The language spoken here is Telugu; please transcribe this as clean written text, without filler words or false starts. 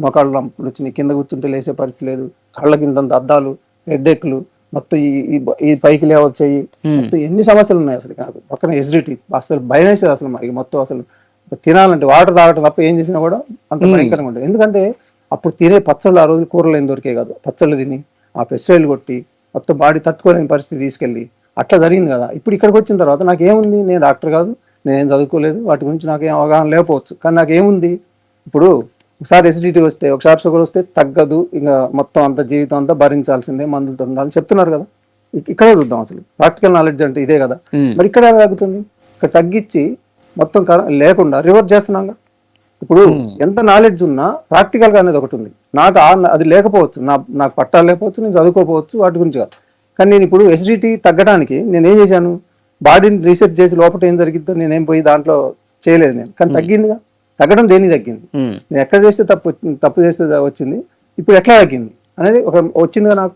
మోకాళ్ళు నొప్పులు వచ్చినాయి, కింద కూర్చుంటే లేసే పరిస్థితి లేదు, కళ్ళ కింద అద్దాలు, హెడ్ఏక్లు, మొత్తం ఈ పైకి లేవచ్చాయి, మొత్తం ఎన్ని సమస్యలు ఉన్నాయి అసలు. నాకు పక్కన ఎసిడిటీ, అసలు భయం వేసేది అసలు మనకి. మొత్తం అసలు తినాలంటే వాటర్ తాగటం తప్ప ఏం చేసినా కూడా అంత భయంకరంగా ఉంటుంది. ఎందుకంటే అప్పుడు తినే పచ్చళ్ళు, ఆ రోజు కూరలు ఏం దొరికే కాదు, పచ్చళ్ళు తిని ఆ పెస్టిసైడ్లు కొట్టి మొత్తం బాడీ తట్టుకోలేని పరిస్థితి తీసుకెళ్ళి అట్లా జరిగింది కదా. ఇప్పుడు ఇక్కడికి వచ్చిన తర్వాత నాకేముంది, నేను డాక్టర్ కాదు, నేనేం చదువుకోలేదు, వాటి గురించి నాకేం అవగాహన లేకపోవచ్చు, కానీ నాకేముంది ఇప్పుడు ఒకసారి ఎసిడిటీ వస్తే, ఒకసారి షుగర్ వస్తే తగ్గదు, ఇంకా మొత్తం అంత జీవితం అంతా భరించాల్సిందే, మందులతో ఉండాలని చెప్తున్నారు కదా. ఇక్కడే చూద్దాం అసలు ప్రాక్టికల్ నాలెడ్జ్ అంటే ఇదే కదా. మరి ఇక్కడ ఎలా తగ్గుతుంది? ఇక్కడ తగ్గించి మొత్తం లేకుండా రివర్స్ చేస్తున్నాగా. ఇప్పుడు ఎంత నాలెడ్జ్ ఉన్నా ప్రాక్టికల్ గా అనేది ఒకటి ఉంది, నాకు అది లేకపోవచ్చు, నాకు పట్టాలు లేకపోవచ్చు, నేను చదువుకోకపోవచ్చు, వాటి గురించి కాదు. కానీ నేను ఇప్పుడు ఎసిడిటీ తగ్గడానికి నేను ఏం చేశాను, బాడీని రీసెర్చ్ చేసి లోపల ఏం జరిగిద్దో నేనేం పోయి దాంట్లో చేయలేదు నేను, కానీ తగ్గిందిగా. తగ్గడం దేనికి తగ్గింది, నేను ఎక్కడ చేస్తే తప్పు చేస్తే వచ్చింది, ఇప్పుడు ఎట్లా తగ్గింది అనేది ఒక వచ్చిందిగా నాకు.